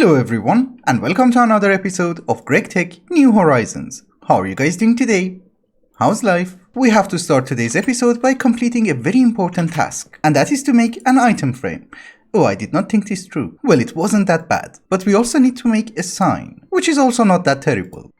Hello everyone, and welcome to another episode of GregTech New Horizons. How are you guys doing today? How's life? We have to start today's episode by completing a very important task, and that is to make an item frame. Oh, I did not think this through. Well, it wasn't that bad, but we also need to make a sign, which is also not that terrible.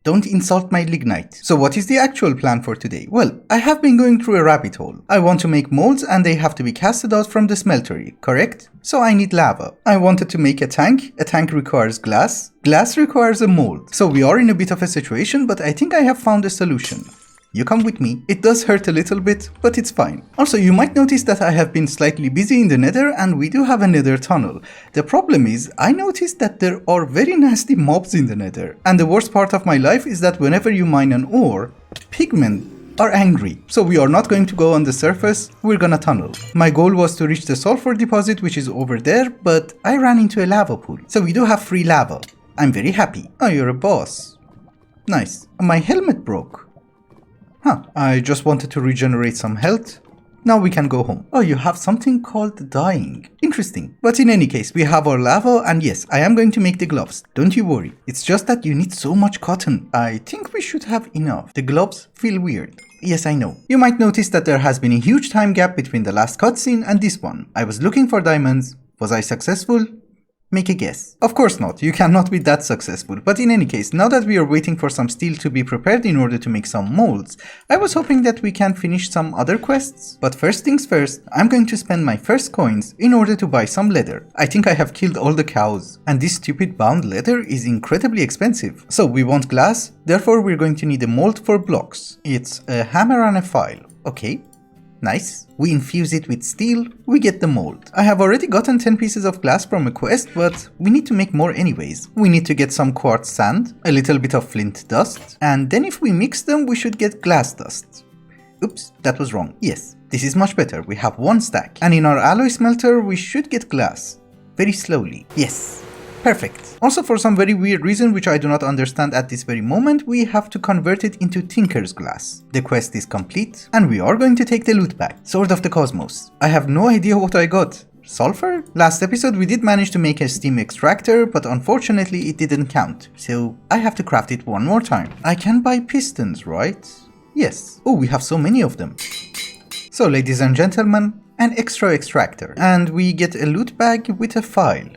Don't insult my lignite. So what is the actual plan for today? Well, I have been going through a rabbit hole. I want to make molds and they have to be casted out from the smeltery, correct? So I need lava. I wanted to make a tank. A tank requires glass. Glass requires a mold. So we are in a bit of a situation, but I think I have found a solution. You come with me. It does hurt a little bit, but it's fine. Also, you might notice that I have been slightly busy in the nether and we do have a nether tunnel. The problem is, I noticed that there are very nasty mobs in the nether. And the worst part of my life is that whenever you mine an ore, pigmen are angry. So we are not going to go on the surface, we're gonna tunnel. My goal was to reach the sulfur deposit, which is over there, but I ran into a lava pool. So we do have free lava. I'm very happy. Oh, you're a boss. Nice. My helmet broke. Huh, I just wanted to regenerate some health. Now we can go home. Oh, you have something called dyeing. Interesting. But in any case, we have our lava and yes, I am going to make the gloves. Don't you worry. It's just that you need so much cotton. I think we should have enough. The gloves feel weird. Yes, I know. You might notice that there has been a huge time gap between the last cutscene and this one. I was looking for diamonds. Was I successful? Make a guess. Of course not, you cannot be that successful, but in any case, now that we are waiting for some steel to be prepared in order to make some molds, I was hoping that we can finish some other quests. But first things first, I'm going to spend my first coins in order to buy some leather. I think I have killed all the cows, and this stupid bound leather is incredibly expensive. So we want glass, therefore we're going to need a mold for blocks. It's a hammer and a file. Okay. Nice. We infuse it with steel, we get the mold. I have already gotten 10 pieces of glass from a quest, but we need to make more anyways. We need to get some quartz sand, a little bit of flint dust, and then if we mix them, we should get glass dust. Oops, that was wrong. Yes, this is much better. We have one stack. And in our alloy smelter, we should get glass. Very slowly. Yes. Perfect. Also, for some very weird reason which I do not understand at this very moment, we have to convert it into Tinker's Glass. The quest is complete, and we are going to take the loot bag. Sword of the Cosmos. I have no idea what I got. Sulfur? Last episode we did manage to make a steam extractor, but unfortunately it didn't count, so I have to craft it one more time. I can buy pistons, right? Yes. Oh, we have so many of them. So, ladies and gentlemen, an extra extractor. And we get a loot bag with a file.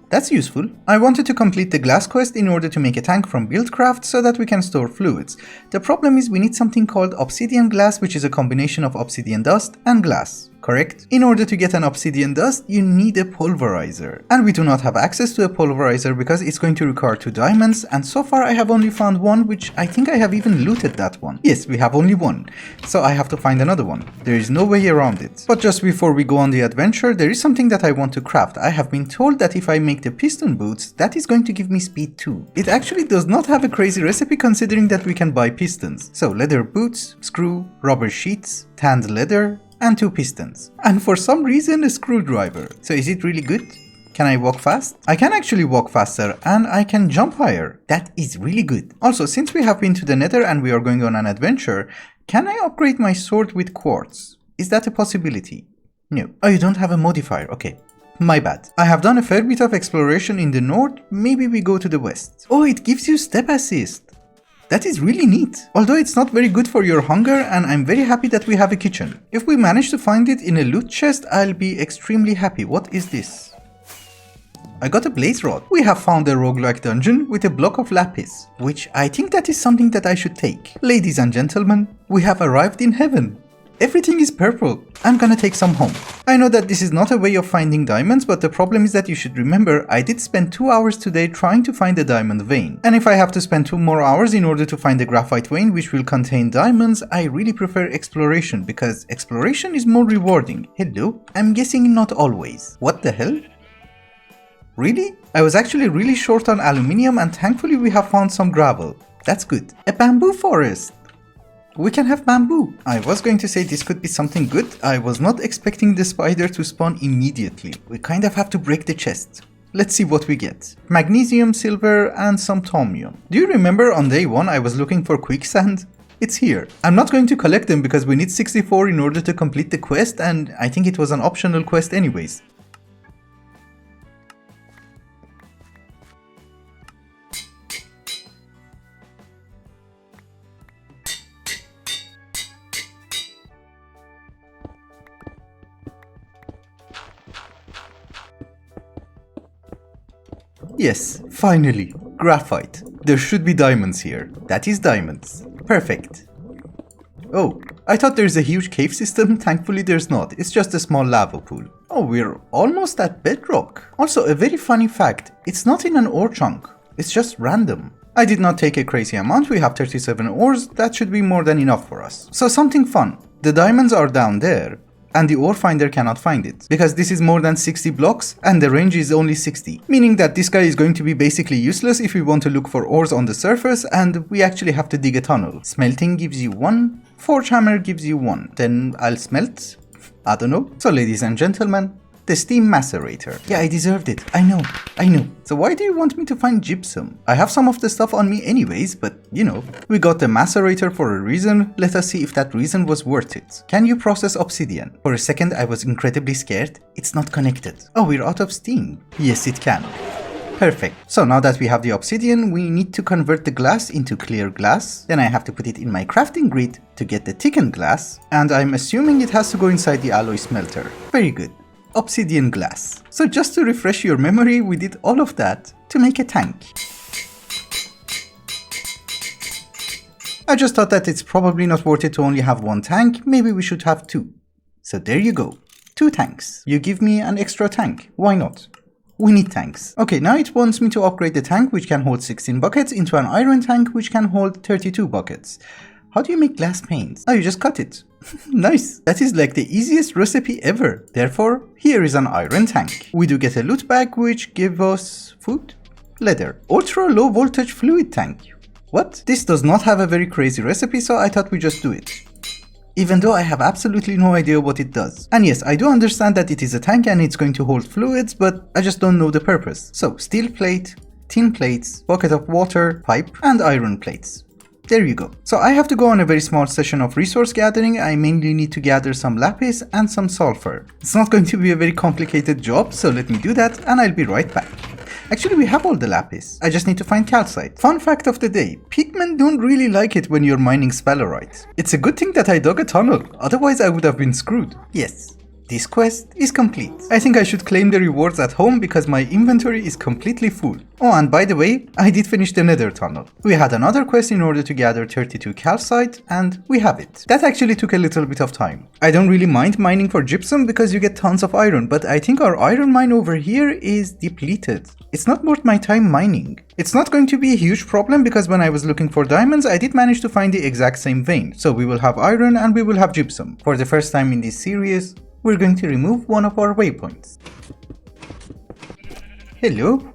That's useful. I wanted to complete the glass quest in order to make a tank from Buildcraft so that we can store fluids. The problem is we need something called obsidian glass, which is a combination of obsidian dust and glass. Correct? In order to get an obsidian dust, you need a pulverizer. And we do not have access to a pulverizer because it's going to require 2 diamonds, and so far I have only found one, which I think I have even looted that one. Yes, we have only one. So I have to find another one. There is no way around it. But just before we go on the adventure, there is something that I want to craft. I have been told that if I make the piston boots, that is going to give me speed too. It actually does not have a crazy recipe considering that we can buy pistons. So leather boots, screw, rubber sheets, tanned leather, and 2 pistons. And for some reason a screwdriver. So is it really good? Can I walk fast? I can actually walk faster and I can jump higher. That is really good. Also, since we have been to the nether and we are going on an adventure, can I upgrade my sword with quartz? Is that a possibility? No. Oh, you don't have a modifier. Okay. My bad. I have done a fair bit of exploration in the north. Maybe we go to the west. Oh, it gives you step assist. That is really neat, although it's not very good for your hunger, and I'm very happy that we have a kitchen. If we manage to find it in a loot chest, I'll be extremely happy. What is this? I got a blaze rod. We have found a roguelike dungeon with a block of lapis, which I think that is something that I should take. Ladies and gentlemen, we have arrived in heaven. Everything is purple. I'm gonna take some home. I know that this is not a way of finding diamonds, but the problem is that you should remember I did spend 2 hours today trying to find a diamond vein. And if I have to spend 2 more hours in order to find a graphite vein which will contain diamonds, I really prefer exploration because exploration is more rewarding. Hello? I'm guessing not always. What the hell? Really? I was actually really short on aluminium and thankfully we have found some gravel. That's good. A bamboo forest. We can have bamboo. I was going to say this could be something good. I was not expecting the spider to spawn immediately. We kind of have to break the chest. Let's see what we get. Magnesium, silver, and some thaumium. Do you remember on day 1 I was looking for quicksand? It's here. I'm not going to collect them because we need 64 in order to complete the quest, and I think it was an optional quest anyways. Yes, finally, graphite. There should be diamonds here. That is diamonds. Perfect. Oh, I thought there's a huge cave system. Thankfully there's not. It's just a small lava pool. Oh, we're almost at bedrock. Also, a very funny fact. It's not in an ore chunk. It's just random. I did not take a crazy amount. We have 37 ores. That should be more than enough for us. So something fun. The diamonds are down there, and the ore finder cannot find it, because this is more than 60 blocks and the range is only 60, meaning that this guy is going to be basically useless if we want to look for ores on the surface, and we actually have to dig a tunnel. Smelting gives you 1, forge hammer gives you 1, then I'll smelt, I don't know. So ladies and gentlemen, the steam macerator. Yeah, I deserved it. I know. So why do you want me to find gypsum? I have some of the stuff on me anyways, but you know, we got the macerator for a reason. Let us see if that reason was worth it. Can you process obsidian? For a second I was incredibly scared. It's not connected. Oh, we're out of steam. Yes, it can. Perfect. So now that we have the obsidian, we need to convert the glass into clear glass. Then I have to put it in my crafting grid to get the thickened glass. And I'm assuming it has to go inside the alloy smelter. Very good. Obsidian glass. So just to refresh your memory, we did all of that to make a tank. I just thought that it's probably not worth it to only have one tank. Maybe we should have 2. So there you go. 2 tanks. You give me an extra tank. Why not? We need tanks. Okay, now it wants me to upgrade the tank, which can hold 16 buckets, into an iron tank, which can hold 32 buckets. How do you make glass panes? Oh, you just cut it. Nice. That is like the easiest recipe ever. Therefore, here is an iron tank. We do get a loot bag, which gives us food, leather, ultra low voltage fluid tank. What? This does not have a very crazy recipe, so I thought we just do it. Even though I have absolutely no idea what it does. And yes, I do understand that it is a tank and it's going to hold fluids, but I just don't know the purpose. So, steel plate, tin plates, bucket of water, pipe, and iron plates. There you go. So I have to go on a very small session of resource gathering. I mainly need to gather some lapis and some sulfur. It's not going to be a very complicated job, so let me do that and I'll be right back. Actually, we have all the lapis. I just need to find calcite. Fun fact of the day, pigmen don't really like it when you're mining sphalerite. It's a good thing that I dug a tunnel, otherwise I would have been screwed. Yes. This quest is complete. I think I should claim the rewards at home because my inventory is completely full. Oh, and by the way, I did finish the nether tunnel. We had another quest in order to gather 32 calcite, and we have it. That actually took a little bit of time. I don't really mind mining for gypsum because you get tons of iron, but I think our iron mine over here is depleted. It's not worth my time mining. It's not going to be a huge problem because when I was looking for diamonds, I did manage to find the exact same vein. So we will have iron and we will have gypsum. For the first time in this series, we're going to remove one of our waypoints. Hello?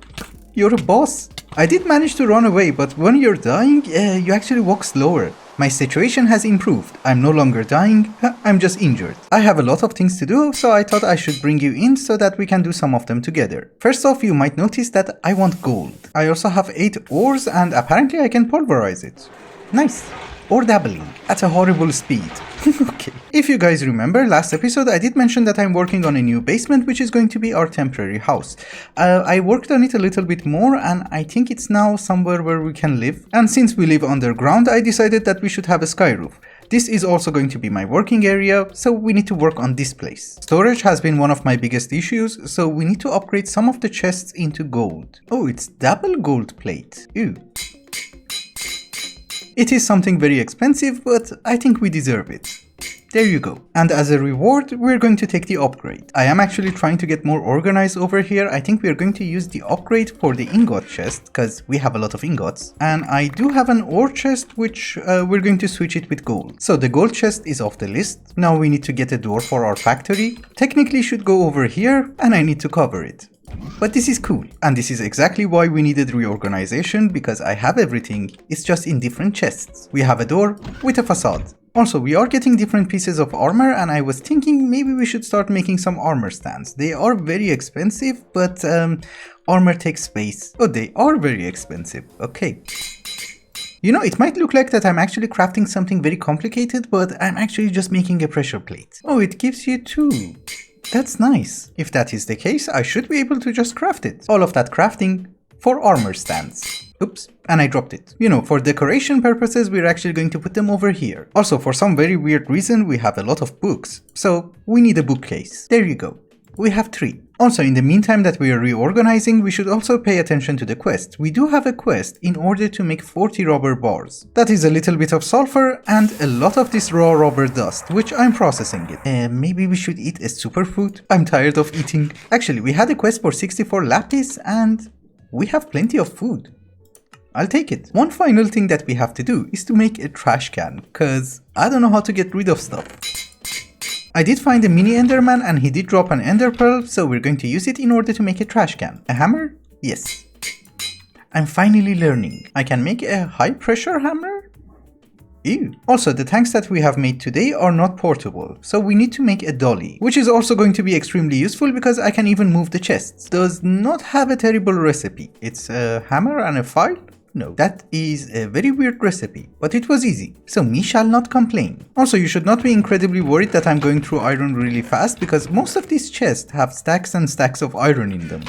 You're a boss. I did manage to run away, but when you're dying, you actually walk slower. My situation has improved. I'm no longer dying, I'm just injured. I have a lot of things to do, so I thought I should bring you in so that we can do some of them together. First off, you might notice that I want gold. I also have 8 ores and apparently I can pulverize it. Nice. Or dabbling at a horrible speed. Okay. If you guys remember, last episode I did mention that I'm working on a new basement which is going to be our temporary house. I worked on it a little bit more and I think it's now somewhere where we can live. And since we live underground, I decided that we should have a sky roof. This is also going to be my working area, so we need to work on this place. Storage has been one of my biggest issues, so we need to upgrade some of the chests into gold. Oh, it's double gold plate. Ew. It is something very expensive, but I think we deserve it. There you go. And as a reward, we're going to take the upgrade. I am actually trying to get more organized over here. I think we're going to use the upgrade for the ingot chest, because we have a lot of ingots. And I do have an ore chest, which we're going to switch it with gold. So the gold chest is off the list. Now we need to get a door for our factory. Technically should go over here, and I need to cover it. But this is cool, and this is exactly why we needed reorganization, because I have everything, it's just in different chests. We have a door with a facade. Also, we are getting different pieces of armor, and I was thinking maybe we should start making some armor stands. They are very expensive, but armor takes space. Oh, they are very expensive, okay. You know, it might look like that I'm actually crafting something very complicated, but I'm actually just making a pressure plate. Oh, it gives you 2. That's nice. If that is the case, I should be able to just craft it. All of that crafting for armor stands. Oops, and I dropped it. You know, for decoration purposes, we're actually going to put them over here. Also, for some very weird reason, we have a lot of books. So, we need a bookcase. There you go. We have 3. Also, in the meantime that we are reorganizing, we should also pay attention to the quest. We do have a quest in order to make 40 rubber bars. That is a little bit of sulfur and a lot of this raw rubber dust, which I'm processing it. Maybe we should eat a superfood? I'm tired of eating. Actually, we had a quest for 64 lapis and we have plenty of food. I'll take it. One final thing that we have to do is to make a trash can, cause I don't know how to get rid of stuff. I did find a mini enderman and he did drop an ender pearl, so we're going to use it in order to make a trash can. A hammer? Yes. I'm finally learning. I can make a high pressure hammer? Ew. Also, the tanks that we have made today are not portable, so we need to make a dolly, which is also going to be extremely useful because I can even move the chests. Does not have a terrible recipe. It's a hammer and a file? No, that is a very weird recipe, but it was easy, so me shall not complain. Also, you should not be incredibly worried that I'm going through iron really fast because most of these chests have stacks and stacks of iron in them.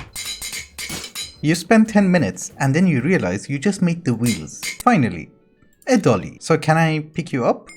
You spend 10 minutes and then you realize you just made the wheels. Finally, a dolly. So can I pick you up?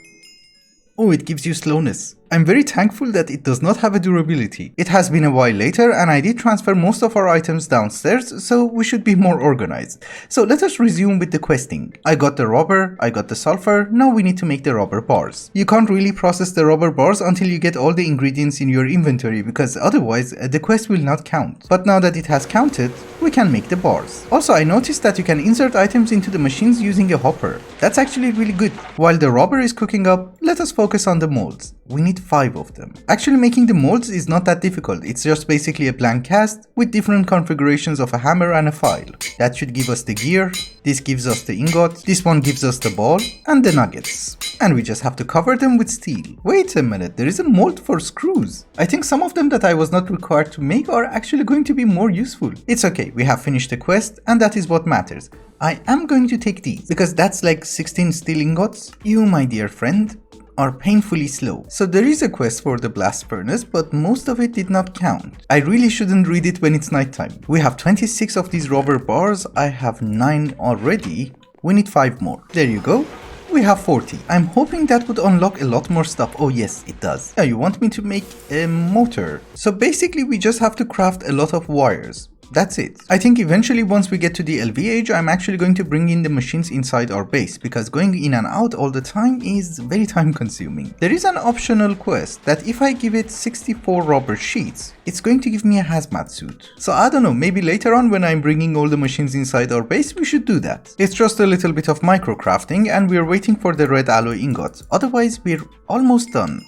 Oh, it gives you slowness. I'm very thankful that it does not have a durability. It has been a while later and I did transfer most of our items downstairs, so we should be more organized. So let us resume with the questing. I got the rubber, I got the sulfur, now we need to make the rubber bars. You can't really process the rubber bars until you get all the ingredients in your inventory because otherwise the quest will not count. But now that it has counted, we can make the bars. Also, I noticed that you can insert items into the machines using a hopper. That's actually really good. While the rubber is cooking up, let us focus on the molds. We need 5 of them. Actually, making the molds is not that difficult. It's just basically a blank cast with different configurations of a hammer and a file. That should give us the gear, this gives us the ingot, this one gives us the ball and the nuggets. And we just have to cover them with steel. Wait a minute, there is a mold for screws. I think some of them that I was not required to make are actually going to be more useful. It's okay, we have finished the quest and that is what matters. I am going to take these because that's like 16 steel ingots. You, my dear friend, are painfully slow. So there is a quest for the blast furnace, but most of it did not count. I really shouldn't read it when it's nighttime. We have 26 of these rubber bars. I have 9 already. We need 5 more. There you go. We have 40. I'm hoping that would unlock a lot more stuff. Oh yes, it does. Yeah, you want me to make a motor. So basically we just have to craft a lot of wires. That's it. I think eventually once we get to the LV age, I'm actually going to bring in the machines inside our base because going in and out all the time is very time consuming. There is an optional quest that if I give it 64 rubber sheets, it's going to give me a hazmat suit. So I don't know, maybe later on when I'm bringing all the machines inside our base, we should do that. It's just a little bit of micro crafting and we're waiting for the red alloy ingots. Otherwise, we're almost done.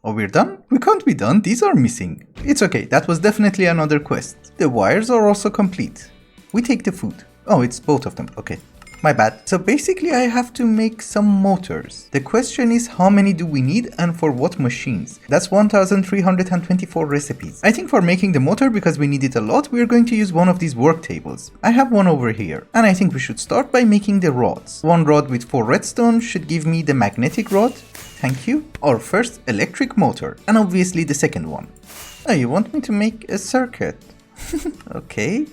Oh, we're done? We can't be done, these are missing. It's okay, that was definitely another quest. The wires are also complete. We take the food. Oh, it's both of them, okay. My bad. So basically I have to make some motors. The question is how many do we need and for what machines? That's 1324 recipes. I think for making the motor, because we need it a lot, we're going to use one of these work tables. I have one over here. And I think we should start by making the rods. One rod with 4 redstone should give me the magnetic rod. Thank you. Our first electric motor. And obviously the second one. Oh, you want me to make a circuit? Okay.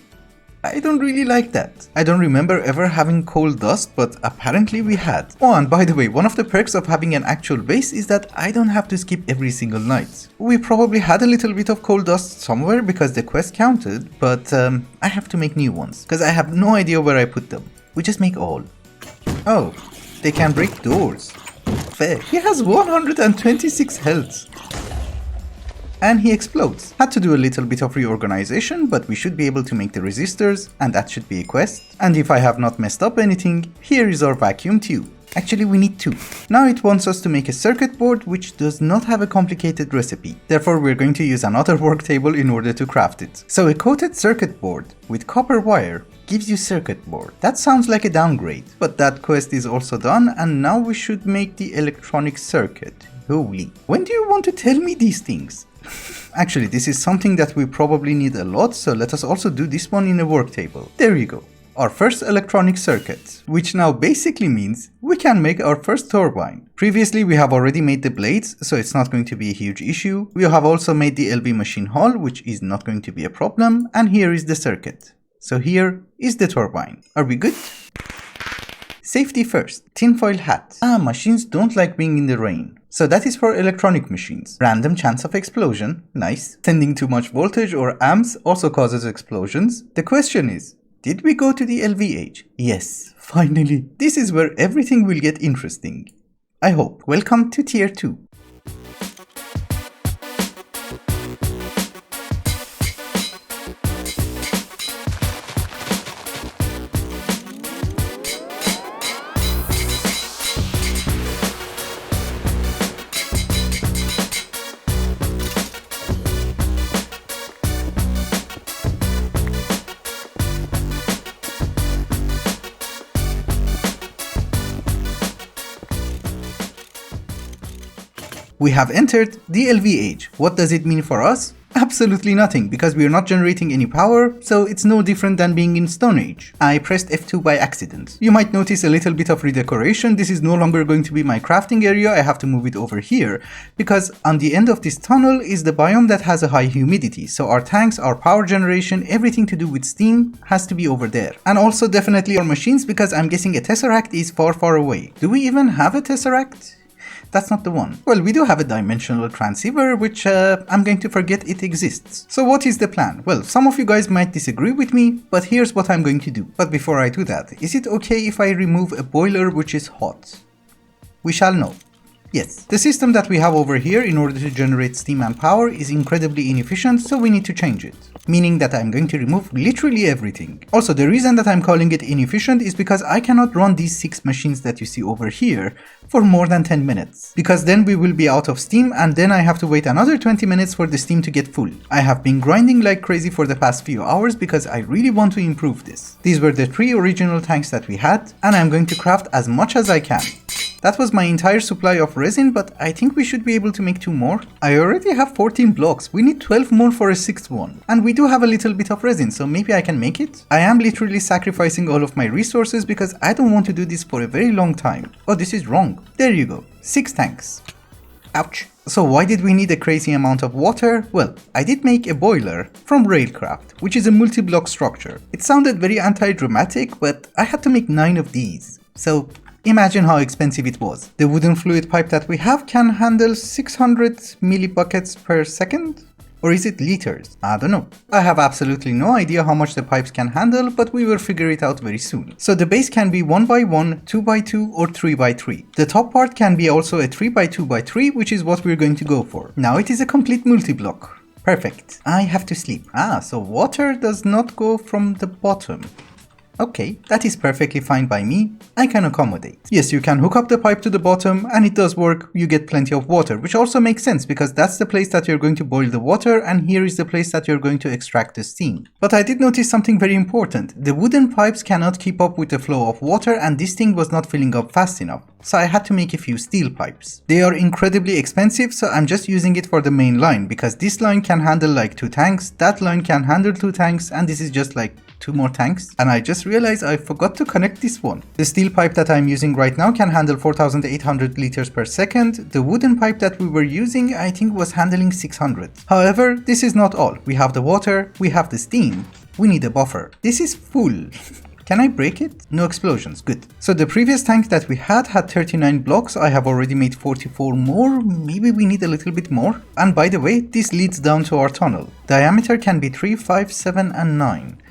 I don't really like that. I don't remember ever having coal dust, but apparently we had. Oh, and by the way, one of the perks of having an actual base is that I don't have to skip every single night. We probably had a little bit of coal dust somewhere because the quest counted, but I have to make new ones because I have no idea where I put them. We just make all. Oh, they can break doors. Fair. He has 126 health. And he explodes. Had to do a little bit of reorganization, but we should be able to make the resistors, and that should be a quest. And if I have not messed up anything, here is our vacuum tube. Actually, we need 2. Now it wants us to make a circuit board which does not have a complicated recipe. Therefore, we're going to use another work table in order to craft it. So a coated circuit board with copper wire gives you circuit board. That sounds like a downgrade, but that quest is also done, and now we should make the electronic circuit. Holy. When do you want to tell me these things? Actually, this is something that we probably need a lot, so let us also do this one in a work table. There you go. Our first electronic circuit, which now basically means we can make our first turbine. Previously, we have already made the blades, so it's not going to be a huge issue. We have also made the LV machine hull, which is not going to be a problem, and here is the circuit. So here is the turbine. Are we good? Safety first. Tinfoil hat. Machines don't like being in the rain. So that is for electronic machines. Random chance of explosion. Nice. Sending too much voltage or amps also causes explosions. The question is, did we go to the LVH? Yes, finally. This is where everything will get interesting. I hope. Welcome to Tier 2. We have entered the LVH. What does it mean for us? Absolutely nothing, because we are not generating any power, so it's no different than being in Stone Age. I pressed F2 by accident. You might notice a little bit of redecoration. This is no longer going to be my crafting area. I have to move it over here, because on the end of this tunnel is the biome that has a high humidity, so our tanks, our power generation, everything to do with steam has to be over there. And also definitely our machines, because I'm guessing a Tesseract is far away. Do we even have a Tesseract? That's not the one. Well, we do have a dimensional transceiver, which I'm going to forget it exists. So what is the plan? Well, some of you guys might disagree with me, but here's what I'm going to do. But before I do that, is it okay if I remove a boiler which is hot? We shall know. Yes, the system that we have over here in order to generate steam and power is incredibly inefficient, so we need to change it. Meaning that I'm going to remove literally everything. Also, the reason that I'm calling it inefficient is because I cannot run these 6 machines that you see over here for more than 10 minutes. Because then we will be out of steam, and then I have to wait another 20 minutes for the steam to get full. I have been grinding like crazy for the past few hours because I really want to improve this. These were the 3 original tanks that we had, and I'm going to craft as much as I can. That was my entire supply of resin, but I think we should be able to make 2 more. I already have 14 blocks, we need 12 more for a 6th one. And we do have a little bit of resin, so maybe I can make it? I am literally sacrificing all of my resources because I don't want to do this for a very long time. Oh, this is wrong. There you go. 6 tanks. Ouch. So why did we need a crazy amount of water? Well, I did make a boiler from Railcraft, which is a multi-block structure. It sounded very anti-dramatic, but I had to make 9 of these. So imagine how expensive it was. The wooden fluid pipe that we have can handle 600 millibuckets per second? Or is it liters? I don't know. I have absolutely no idea how much the pipes can handle, but we will figure it out very soon. So the base can be 1x1, 2x2 or 3x3. The top part can be also a 3x2x3, which is what we're going to go for. Now it is a complete multi-block. Perfect. I have to sleep. So water does not go from the bottom. Okay, that is perfectly fine by me. I can accommodate. Yes, you can hook up the pipe to the bottom and it does work. You get plenty of water, which also makes sense because that's the place that you're going to boil the water and here is the place that you're going to extract the steam. But I did notice something very important. The wooden pipes cannot keep up with the flow of water and this thing was not filling up fast enough. So I had to make a few steel pipes. They are incredibly expensive, so I'm just using it for the main line because this line can handle like 2 tanks, that line can handle 2 tanks, and this is just like 2 more tanks. And I just realized I forgot to connect this one. The steel pipe that I'm using right now can handle 4,800 liters per second. The wooden pipe that we were using I think was handling 600. However, this is not all. We have the water, we have the steam. We need a buffer. This is full. Can I break it? No explosions, good. So the previous tank that we had 39 blocks, I have already made 44 more, maybe we need a little bit more. And by the way, this leads down to our tunnel. Diameter can be 3, 5, 7 and 9.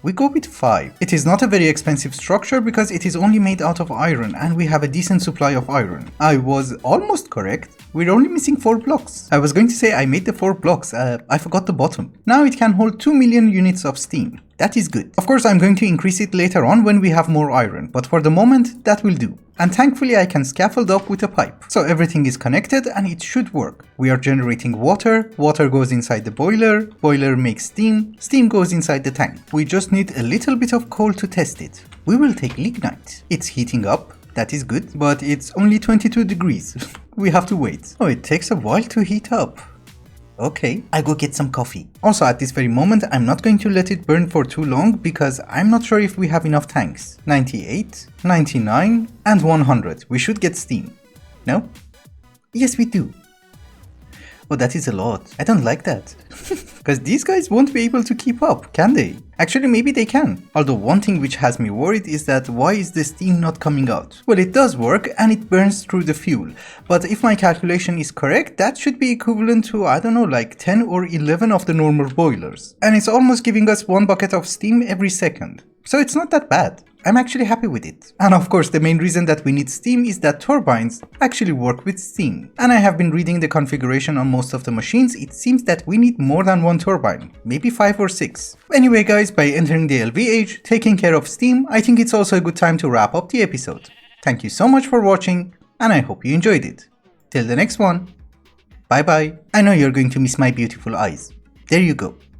We go with 5. It is not a very expensive structure because it is only made out of iron and we have a decent supply of iron. I was almost correct. We're only missing 4 blocks. I was going to say I made the 4 blocks. I forgot the bottom. Now it can hold 2 million units of steam. That is good. Of course, I'm going to increase it later on when we have more iron, but for the moment, that will do. And thankfully, I can scaffold up with a pipe. So everything is connected and it should work. We are generating water, water goes inside the boiler, boiler makes steam, steam goes inside the tank. We just need a little bit of coal to test it. We will take lignite. It's heating up. That is good, but it's only 22 degrees. We have to wait. Oh, it takes a while to heat up. Okay, I go get some coffee. Also at this very moment, I'm not going to let it burn for too long because I'm not sure if we have enough tanks. 98, 99 and 100. We should get steam. No? Yes, we do. Oh, that is a lot. I don't like that. Because these guys won't be able to keep up, can they? Actually, maybe they can. Although one thing which has me worried is that why is the steam not coming out? Well, it does work and it burns through the fuel. But if my calculation is correct, that should be equivalent to, I don't know, like 10 or 11 of the normal boilers. And it's almost giving us 1 bucket of steam every second. So it's not that bad. I'm actually happy with it. And of course, the main reason that we need steam is that turbines actually work with steam. And I have been reading the configuration on most of the machines. It seems that we need more than 1 turbine, maybe 5 or 6. Anyway guys, by entering the LV age, taking care of steam, I think it's also a good time to wrap up the episode. Thank you so much for watching, and I hope you enjoyed it. Till the next one. Bye bye. I know you're going to miss my beautiful eyes. There you go.